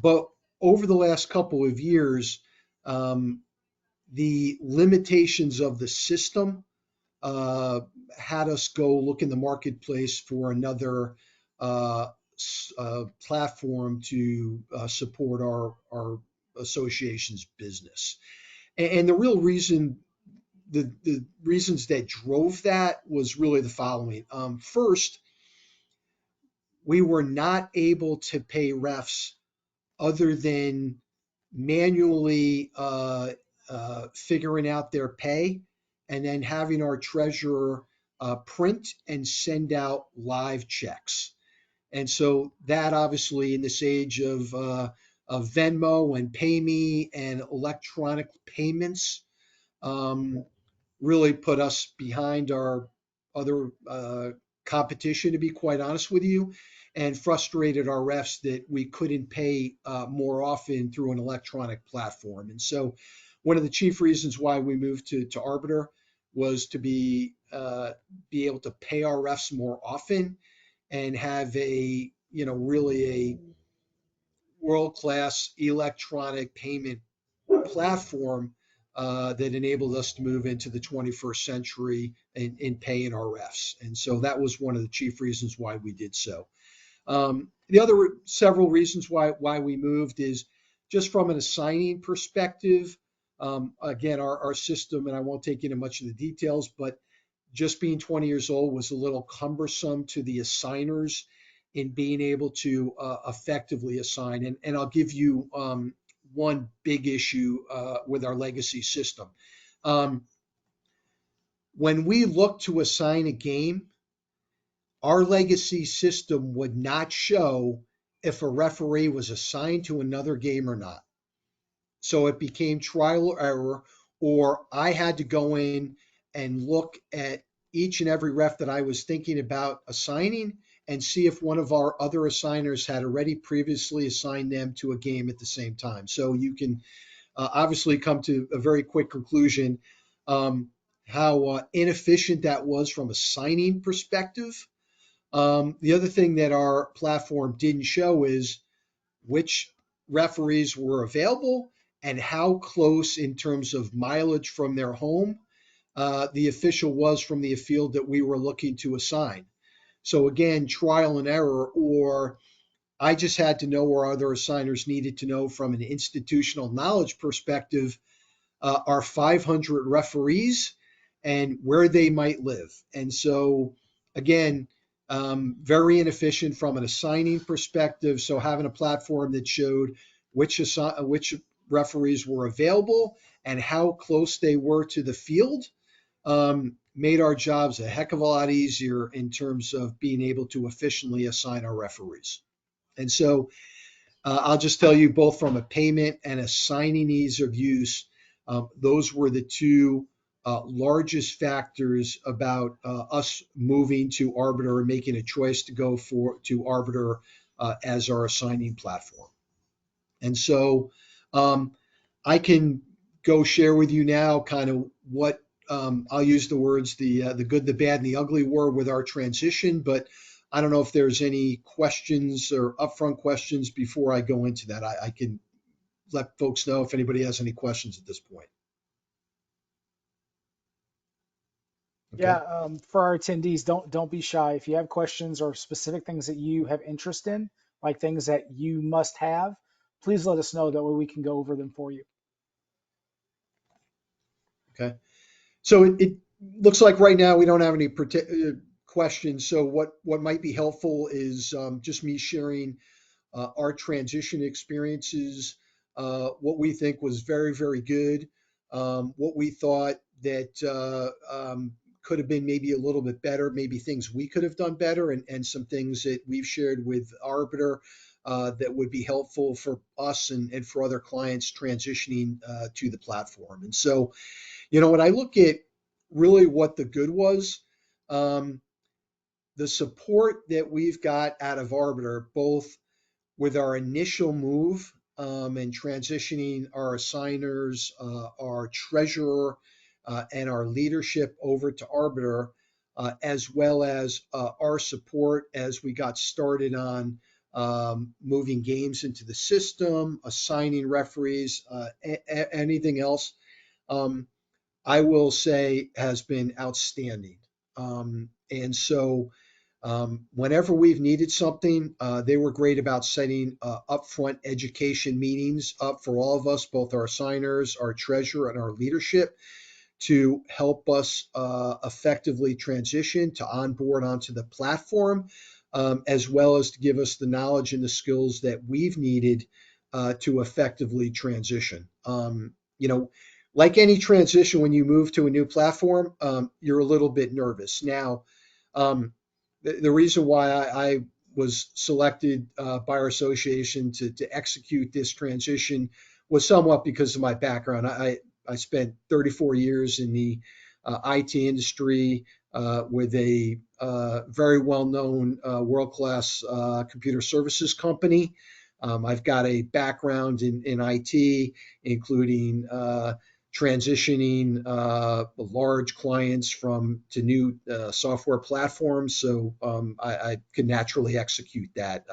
But over the last couple of years, um, the limitations of the system uh, had us go look in the marketplace for another platform to support our association's business. And the real reason, the reasons that drove that was really the following. First, we were not able to pay refs other than manually figuring out their pay and then having our treasurer print and send out live checks. And so that obviously in this age of Venmo and PayMe and electronic payments um, really put us behind our other competition, to be quite honest with you, and frustrated our refs that we couldn't pay more often through an electronic platform. And so, one of the chief reasons why we moved to Arbiter was to be able to pay our refs more often and have a really a world class electronic payment platform that enabled us to move into the 21st century in paying our refs. And so that was one of the chief reasons why we did so. The other several reasons why we moved is just from an assigning perspective. Again, our system, and I won't take into much of the details, but just being 20 years old was a little cumbersome to the assigners in being able to effectively assign. And I'll give you one big issue with our legacy system. Um, when we look to assign a game, our legacy system would not show if a referee was assigned to another game or not. So it became trial or error, or I had to go in and look at each and every ref that I was thinking about assigning and see if one of our other assigners had already previously assigned them to a game at the same time. So you can obviously come to a very quick conclusion how inefficient that was from a signing perspective. The other thing that our platform didn't show is which referees were available and how close in terms of mileage from their home the official was from the field that we were looking to assign. So again, trial and error, or I just had to know where other assigners needed to know from an institutional knowledge perspective our 500 referees and where they might live. And so, again, very inefficient from an assigning perspective. So having a platform that showed which referees were available and how close they were to the field made our jobs a heck of a lot easier in terms of being able to efficiently assign our referees. And so I'll just tell you both from a payment and a signing ease of use, those were the two largest factors about us moving to Arbiter and making a choice to go to Arbiter as our assigning platform. And so um, I can go share with you now kind of what I'll use the words the good, the bad, and the ugly were with our transition. But I don't know if there's any questions or upfront questions before I go into that. I can let folks know if anybody has any questions at this point. Yeah, Okay. for our attendees, don't be shy. If you have questions or specific things that you have interest in, like things that you must have, please let us know. That way we can go over them for you. Okay. So it looks like right now we don't have any questions. So what might be helpful is just me sharing our transition experiences, what we think was very, very good, what we thought that could have been maybe a little bit better, maybe things we could have done better, and some things that we've shared with Arbiter that would be helpful for us and for other clients transitioning to the platform. And so, when I look at really what the good was, um, the support that we've got out of Arbiter, both with our initial move and transitioning our assigners, our treasurer, and our leadership over to Arbiter, as well as our support as we got started on moving games into the system, assigning referees, anything else, um, I will say has been outstanding. And so whenever we've needed something, they were great about setting upfront education meetings up for all of us, both our signers, our treasurer, and our leadership, to help us effectively transition to onboard onto the platform, as well as to give us the knowledge and the skills that we've needed to effectively transition. Like any transition, when you move to a new platform, you're a little bit nervous. Now, um, the reason why I was selected by our association to execute this transition was somewhat because of my background. I spent 34 years in the IT industry with a very well known world class computer services company. I've got a background in IT, including transitioning large clients from to new software platforms. So I could naturally execute that.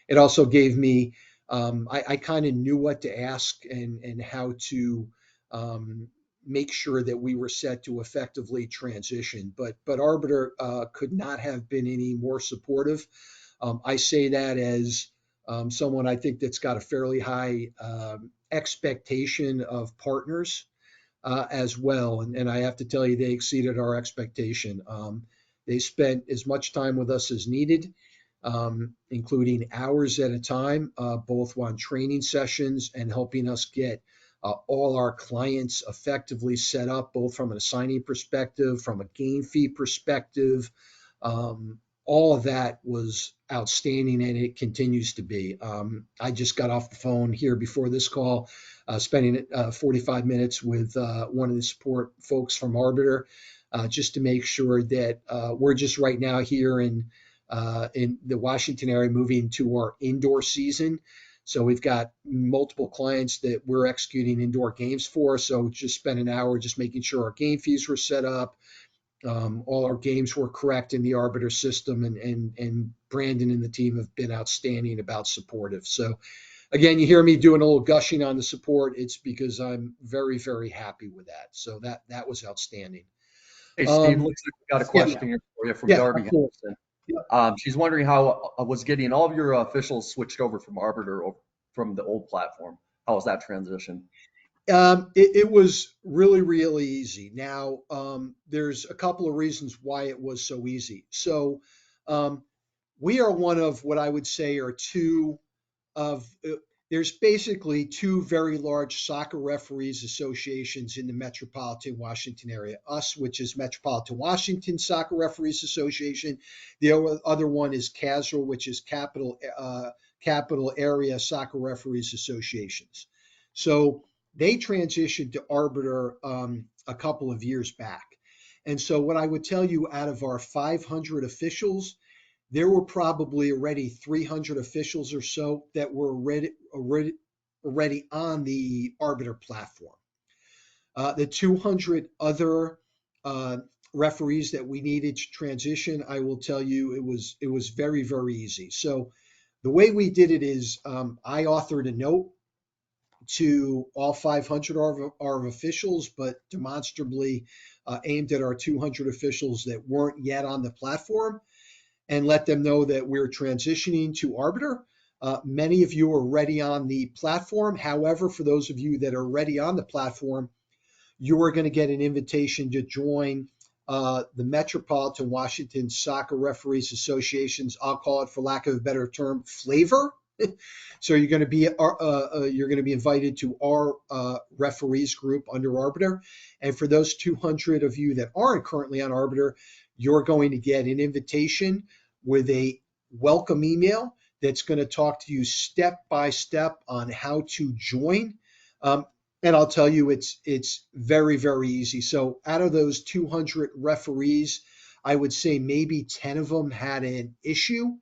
It also gave me, I kind of knew what to ask and how to um, make sure that we were set to effectively transition. But Arbiter could not have been any more supportive. I say that as someone I think that's got a fairly high expectation of partners as well. And I have to tell you, they exceeded our expectation. They spent as much time with us as needed, including hours at a time, both on training sessions and helping us get all our clients effectively set up, both from an assigning perspective, from a game fee perspective. All of that was outstanding, and it continues to be. I just got off the phone here before this call, spending 45 minutes with one of the support folks from Arbiter, just to make sure that we're just right now here in the Washington area moving to our indoor season. So we've got multiple clients that we're executing indoor games for. So just spent an hour just making sure our game fees were set up, all our games were correct in the Arbiter system, and Brandon and the team have been outstanding about supportive. So again, you hear me doing a little gushing on the support. It's because I'm very, very happy with that. So that was outstanding. Hey, Steve, Um, looks like we got a yeah, question here for you from yeah, Darby absolutely. Henderson. Yeah. She's wondering how was getting all of your officials switched over from Arbiter from the old platform. How was that transition? It was really, really easy. Now, there's a couple of reasons why it was so easy. So, um, we are one of what I would say are two of there's basically two very large soccer referees associations in the metropolitan Washington area. Us, which is Metropolitan Washington Soccer Referees Association. The other one is CASRA, which is Capital Area Soccer Referees Associations. So they transitioned to Arbiter a couple of years back. And so what I would tell you, out of our 500 officials, there were probably already 300 officials or so that were already on the Arbiter platform. The 200 other uh, referees that we needed to transition, I will tell you, it was very, very easy. So the way we did it is, I authored a note to all 500 our officials, but demonstrably aimed at our 200 officials that weren't yet on the platform, and let them know that we're transitioning to Arbiter. Many of you are already on the platform. However, for those of you that are already on the platform, you are going to get an invitation to join the Metropolitan Washington Soccer Referees Association's, I'll call it for lack of a better term, flavor. So you're going to be invited to our referees group under Arbiter, and for those 200 of you that aren't currently on Arbiter, you're going to get an invitation with a welcome email that's going to talk to you step by step on how to join. Um, and I'll tell you, it's very, very easy. So out of those 200 referees, I would say maybe 10 of them had an issue.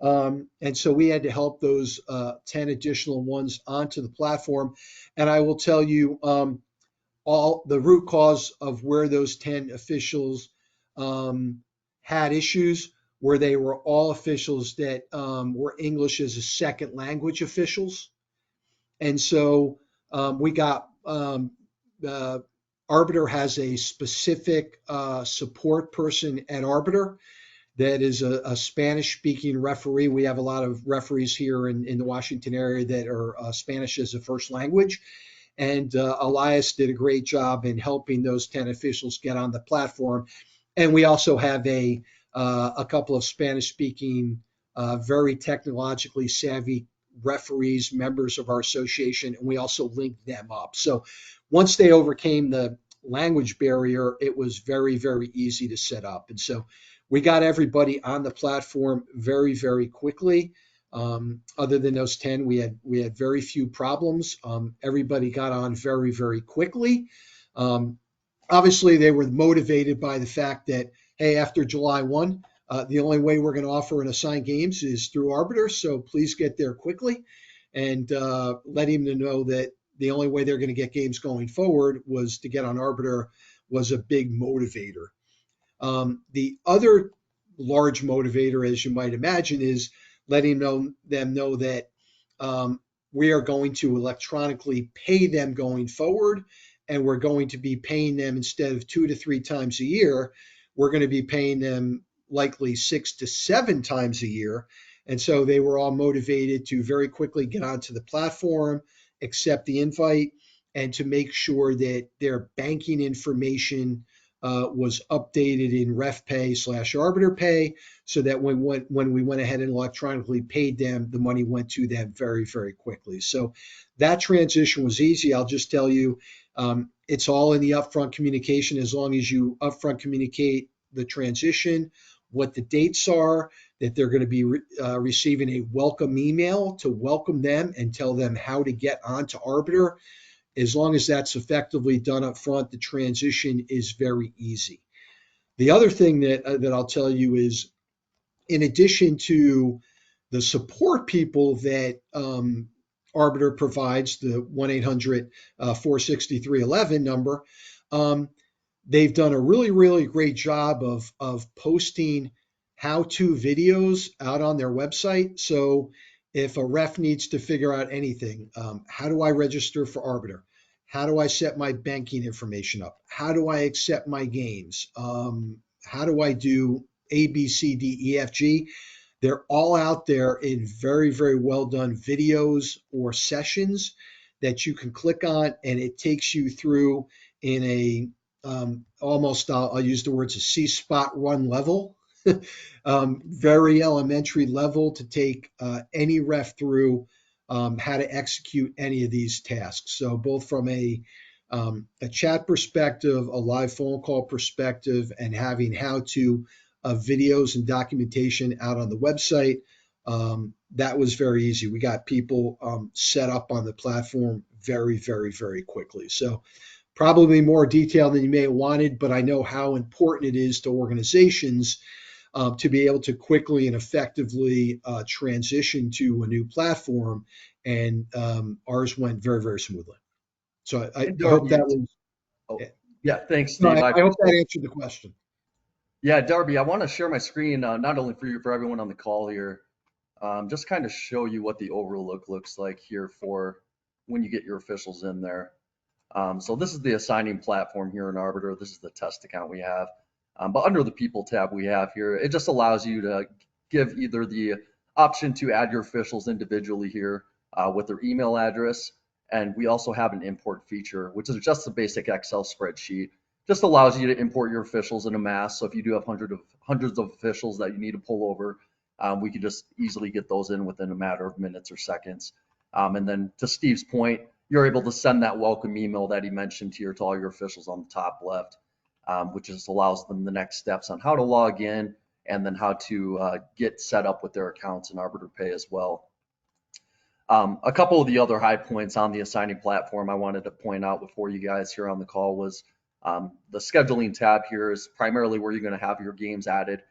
And so we had to help those 10 additional ones onto the platform. And I will tell you, all the root cause of where those 10 officials had issues where they were all officials that were English as a second language officials. And so we got Arbiter has a specific support person at Arbiter that is a Spanish speaking referee. We have a lot of referees here in the Washington area that are Spanish as a first language. And Elias did a great job in helping those 10 officials get on the platform. And we also have a couple of Spanish speaking, very technologically savvy referees, members of our association, and we also linked them up. So once they overcame the language barrier, it was very, very easy to set up. And so we got everybody on the platform very, very quickly. Other than those 10, we had very few problems. Everybody got on very, very quickly. Obviously, they were motivated by the fact that, hey, after July 1, the only way we're going to offer and assign games is through Arbiter. So please get there quickly and let him know that the only way they're going to get games going forward was to get on Arbiter was a big motivator. The other large motivator, as you might imagine, is letting them know that we are going to electronically pay them going forward, and we're going to be paying them instead of 2 to 3 times a year, we're going to be paying them likely 6 to 7 times a year. And so they were all motivated to very quickly get onto the platform, accept the invite, and to make sure that their banking information was updated in RefPay/Arbiter Pay, so that when we went ahead and electronically paid them, the money went to them very, very quickly. So that transition was easy. I'll just tell you, it's all in the upfront communication. As long as you upfront communicate the transition, what the dates are, that they're going to be receiving a welcome email to welcome them and tell them how to get onto Arbiter. As long as that's effectively done up front, the transition is very easy. The other thing that I'll tell you is, in addition to the support people that Arbiter provides, the 1-800-463-11 number, they've done a really, really great job of posting how-to videos out on their website. So if a ref needs to figure out anything, how do I register for Arbiter? How do I set my banking information up? How do I accept my games? How do I do A, B, C, D, E, F, G? They're all out there in very, very well done videos or sessions that you can click on, and it takes you through in a almost, I'll use the words, a C-spot run level. Very elementary level to take any ref through how to execute any of these tasks. So both from a chat perspective, a live phone call perspective, and having how-to videos and documentation out on the website, that was very easy. We got people set up on the platform very, very, very quickly. So probably more detail than you may have wanted, but I know how important it is to organizations to be able to quickly and effectively transition to a new platform, and ours went very, very smoothly. So I hope that was. Oh, yeah, thanks, No, Steve. I hope that answered the question. Yeah, Darby, I want to share my screen, not only for you, for everyone on the call here, just kind of show you what the overall look looks like here for when you get your officials in there. So this is the assigning platform here in Arbiter. This is the test account we have. But under the people tab we have here, it just allows you to give either the option to add your officials individually here with their email address. And we also have an import feature, which is just a basic Excel spreadsheet. Just allows you to import your officials in a mass. So if you do have hundreds of officials that you need to pull over, we can just easily get those in within a matter of minutes or seconds. And then to Steve's point, you're able to send that welcome email that he mentioned to all your officials on the top left, which just allows them the next steps on how to log in and then how to get set up with their accounts in Arbiter Pay as well. A couple of the other high points on the assigning platform I wanted to point out before you guys here on the call was the scheduling tab here is primarily where you're going to have your games added.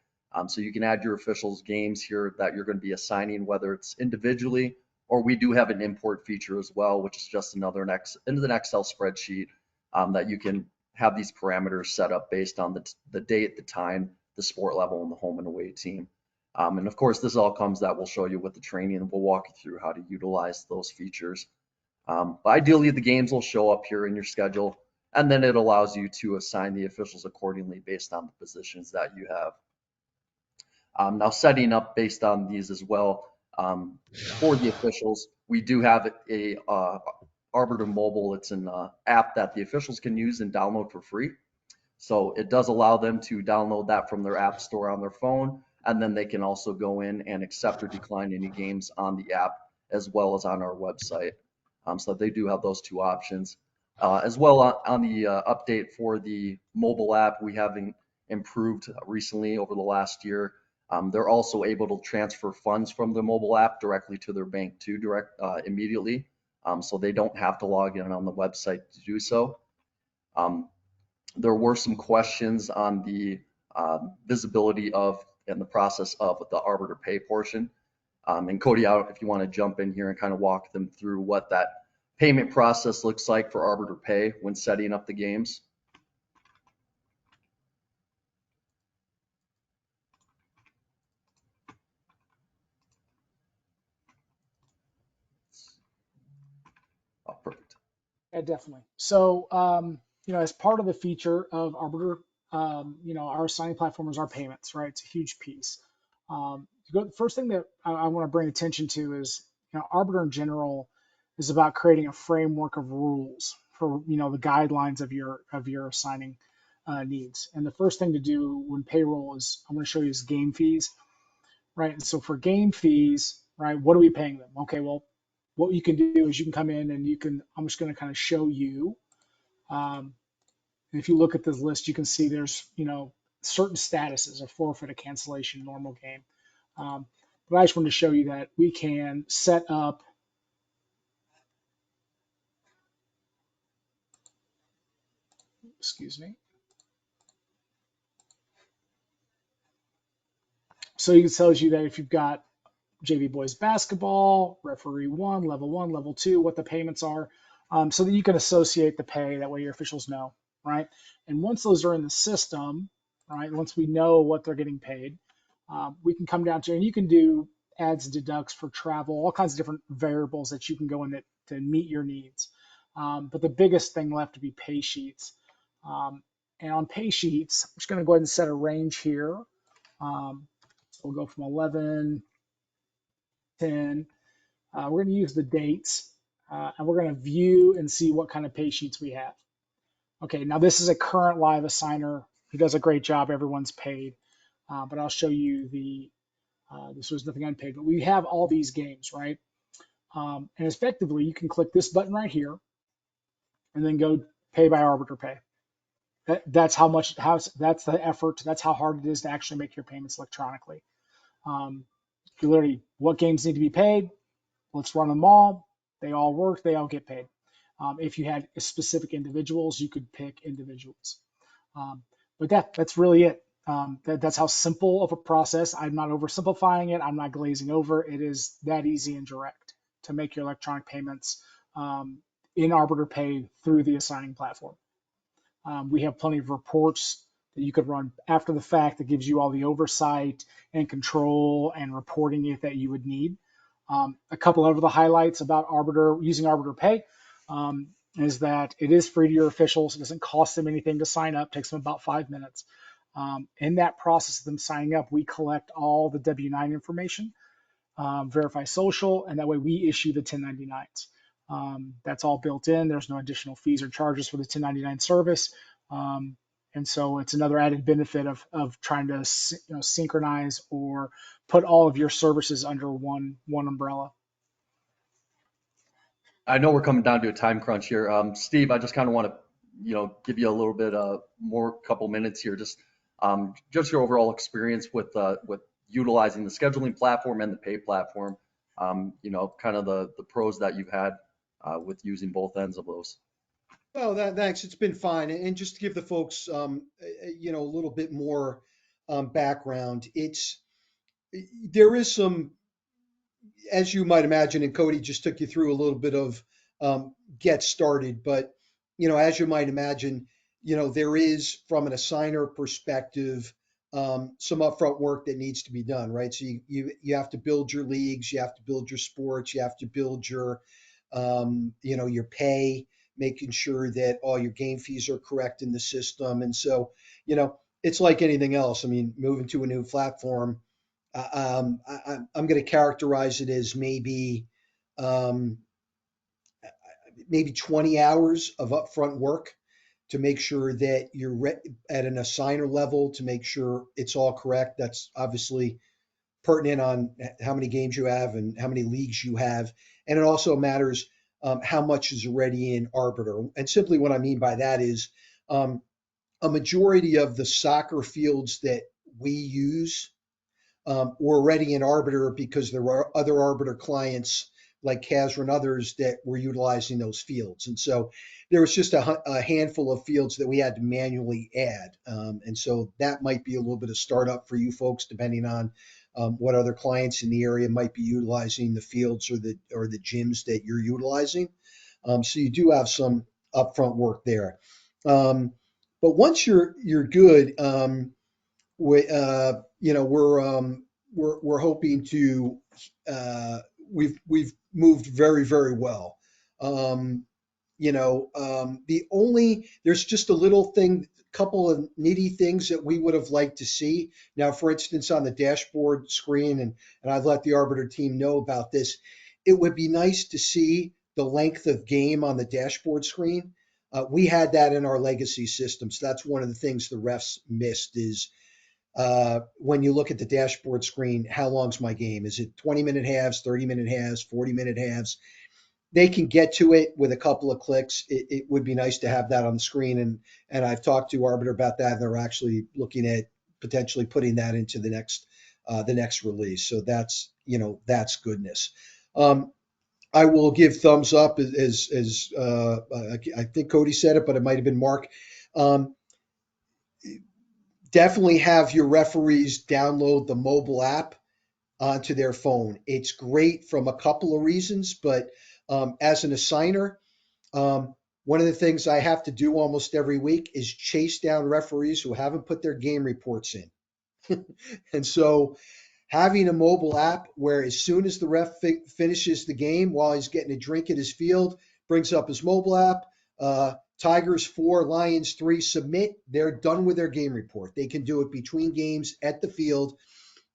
So you can add your officials games here that you're going to be assigning, whether it's individually, or we do have an import feature as well, which is just another an Excel spreadsheet that you can have these parameters set up based on the date, the time, the sport level, and the home and away team. And of course, this all comes that we'll show you with the training, and we'll walk you through how to utilize those features. But ideally, the games will show up here in your schedule, and then it allows you to assign the officials accordingly based on the positions that you have. Now, setting up based on these as well, for the officials, we do have a Arbiter Mobile. It's an app that the officials can use and download for free. So it does allow them to download that from their app store on their phone, and then they can also go in and accept or decline any games on the app as well as on our website. So they do have those two options. As well on the update for the mobile app, we have improved recently over the last year. They're also able to transfer funds from the mobile app directly to their bank too, immediately. So they don't have to log in on the website to do so. There were some questions on the visibility of and the process of the Arbiter Pay portion. And Cody, if you want to jump in here and kind of walk them through what that payment process looks like for Arbiter Pay when setting up the games. Oh, perfect. Yeah, definitely. So, as part of the feature of Arbiter, our signing platform is our payments, right? It's a huge piece. The first thing that I want to bring attention to is, Arbiter in general is about creating a framework of rules for, the guidelines of your signing needs. And the first thing to do when payroll is, I'm going to show you is game fees, right? And so for game fees, right, what are we paying them? Okay, well, what you can do is you can come in and I'm just going to kind of show you. And if you look at this list, you can see there's, certain statuses, a forfeit, a cancellation, normal game. But I just wanted to show you that we can set up excuse me. So it tells you that if you've got JV boys basketball, referee one, level two, what the payments are, so that you can associate the pay. That way your officials know, right? And once those are in the system, right, once we know what they're getting paid, we can come down to, and you can do adds and deducts for travel, all kinds of different variables that you can go in that to meet your needs. But the biggest thing left to be pay sheets. And on pay sheets, I'm just going to go ahead and set a range here. So we'll go from 11, 10. We're going to use the dates, and we're going to view and see what kind of pay sheets we have. Okay, now this is a current live assigner. He does a great job. Everyone's paid. But I'll show you this was nothing unpaid, but we have all these games, right? And effectively, you can click this button right here and then go pay by Arbiter Pay. That's that's the effort. That's how hard it is to actually make your payments electronically. You literally, what games need to be paid? Let's run them all. They all work. They all get paid. If you had specific individuals, you could pick individuals. But that's really it. That's how simple of a process. I'm not oversimplifying it. I'm not glazing over. It is that easy and direct to make your electronic payments in Arbiter Pay through the assigning platform. We have plenty of reports that you could run after the fact that gives you all the oversight and control and reporting that you would need. A couple of the highlights about using Arbiter Pay is that it is free to your officials. It doesn't cost them anything to sign up. It takes them about 5 minutes. In that process of them signing up, we collect all the W-9 information, verify social, and that way we issue the 1099s. That's all built in. There's no additional fees or charges for the 1099 service. And so it's another added benefit of trying to synchronize or put all of your services under one umbrella. I know we're coming down to a time crunch here. Steve, I just kind of want to, give you a little bit more couple minutes here. Just your overall experience with utilizing the scheduling platform and the pay platform. Kind of the pros that you've had with using both ends of those. Oh, thanks. It's been fine. And just to give the folks, a little bit more background, there is some, as you might imagine, and Cody just took you through a little bit of get started, but as you might imagine, there is from an assigner perspective some upfront work that needs to be done, right? So you have to build your leagues, you have to build your sports, you have to build your your pay, making sure that all your game fees are correct in the system. And so, it's like anything else. I mean, moving to a new platform, I'm going to characterize it as um, maybe 20 hours of upfront work to make sure that you're at an assigner level to make sure it's all correct. That's obviously pertinent on how many games you have and how many leagues you have. And it also matters how much is already in Arbiter. And simply what I mean by that is a majority of the soccer fields that we use were already in Arbiter because there were other Arbiter clients like Casra and others that were utilizing those fields. And so there was just a handful of fields that we had to manually add. And so that might be a little bit of startup for you folks, depending on what other clients in the area might be utilizing the fields or the gyms that you're utilizing. So you do have some upfront work there. But once you're good, we, we're hoping to we've moved very, very well. There's just a little thing, couple of nitty things that we would have liked to see. Now, for instance, on the dashboard screen, and I've let the Arbiter team know about this, it would be nice to see the length of game on the dashboard screen. We had that in our legacy system, so that's one of the things the refs missed is when you look at the dashboard screen, how long's my game? Is it 20-minute halves, 30-minute halves, 40-minute halves? They can get to it with a couple of clicks. It would be nice to have that on the screen. And I've talked to Arbiter about that. And they're actually looking at potentially putting that into the next release. So that's goodness. I will give thumbs up as I think Cody said it, but it might have been Mark. Definitely have your referees download the mobile app onto their phone. It's great from a couple of reasons, but as an assigner, one of the things I have to do almost every week is chase down referees who haven't put their game reports in. And so having a mobile app where as soon as the ref finishes the game while he's getting a drink at his field, brings up his mobile app, Tigers 4, Lions 3, submit, they're done with their game report. They can do it between games at the field.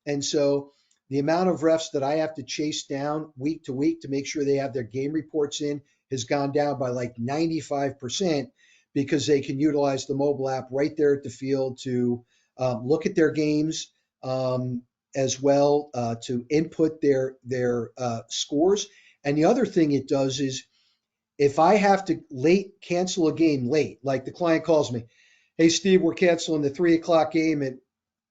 And so the amount of refs that I have to chase down week to week to make sure they have their game reports in has gone down by like 95% because they can utilize the mobile app right there at the field to look at their games as well, to input their scores. And the other thing it does is if I have to cancel a game late, like the client calls me, hey, Steve, we're canceling the 3 o'clock game at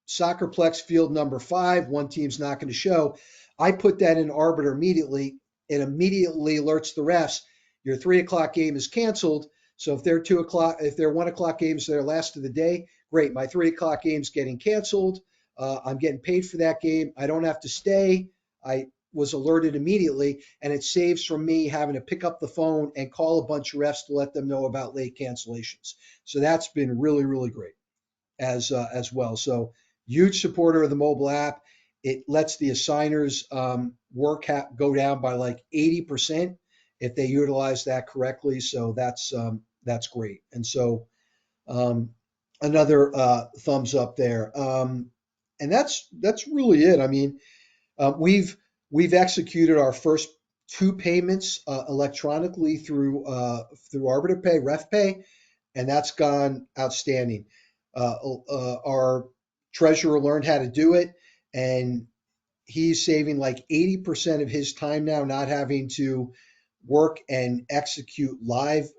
Soccerplex field number 5, one team's not going to show. I put that in Arbiter immediately. It immediately alerts the refs, your 3 o'clock game is canceled. So if they're 2 o'clock, if they're 1 o'clock games, their last of the day, great. My 3 o'clock game's getting canceled. I'm getting paid for that game. I don't have to stay. I was alerted immediately, and it saves from me having to pick up the phone and call a bunch of refs to let them know about late cancellations. So that's been really, really great as well. So huge supporter of the mobile app. It lets the assigners work go down by like 80% if they utilize that correctly. So that's great. And so another thumbs up there. And that's really it. I mean, we've executed our first 2 payments electronically through Arbiter Pay, Ref Pay, and that's gone outstanding. Our treasurer learned how to do it, and he's saving like 80% of his time now, not having to work and execute live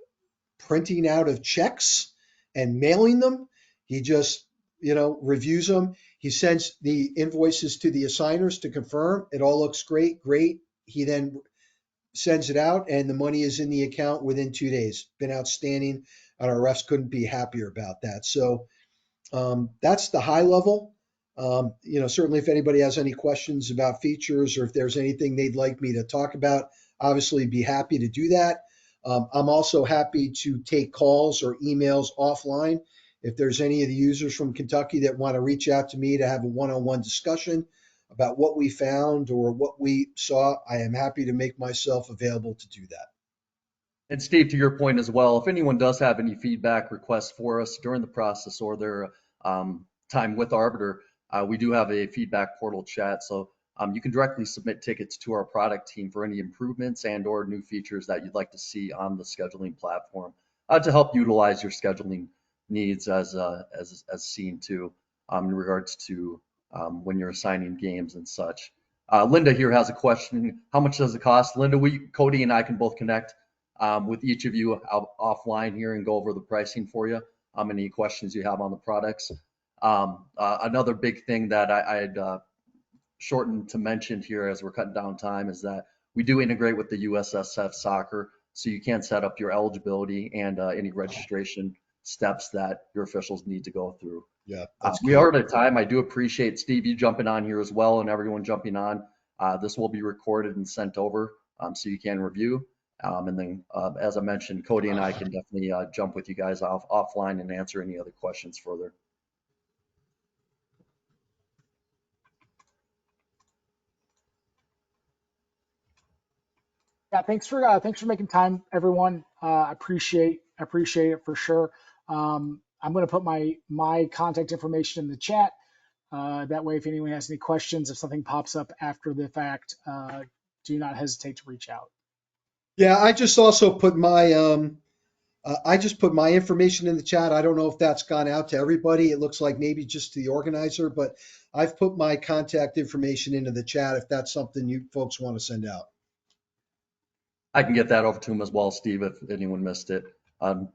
printing out of checks and mailing them. He just, reviews them. He sends the invoices to the assigners to confirm it all looks great. He then sends it out and the money is in the account within 2 days. Been outstanding, and our refs couldn't be happier about that. So that's the high level. Certainly if anybody has any questions about features or if there's anything they'd like me to talk about, obviously be happy to do that. I'm also happy to take calls or emails offline If there's any of the users from Kentucky that want to reach out to me to have a one-on-one discussion about what we found or what we saw, I am happy to make myself available to do that. And Steve, to your point as well, if anyone does have any feedback requests for us during the process or their time with Arbiter, we do have a feedback portal chat. So you can directly submit tickets to our product team for any improvements and or new features that you'd like to see on the scheduling platform to help utilize your scheduling needs as seen to in regards to when you're assigning games and such. Linda here has a question. How much does it cost? Linda, Cody and I can both connect with each of you offline here and go over the pricing for you. Any questions you have on the products. Another big thing that I'd shortened to mention here as we're cutting down time is that we do integrate with the USSF soccer, so you can set up your eligibility and any registration steps that your officials need to go through. Yeah, we are at a time. I do appreciate Steve you jumping on here as well, and everyone jumping on. This will be recorded and sent over so you can review. And then, as I mentioned, Cody and I can definitely jump with you guys offline and answer any other questions further. Yeah, thanks for making time, everyone. Appreciate it for sure. I'm going to put my contact information in the chat. That way, if anyone has any questions, if something pops up after the fact, do not hesitate to reach out. Yeah, I just also put my information in the chat. I don't know if that's gone out to everybody. It looks like maybe just to the organizer, but I've put my contact information into the chat if that's something you folks want to send out. I can get that over to him as well, Steve, if anyone missed it.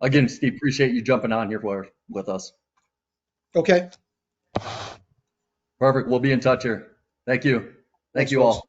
Again, Steve, appreciate you jumping on here with us. Okay. Perfect. We'll be in touch here. Thank you. Thank you all.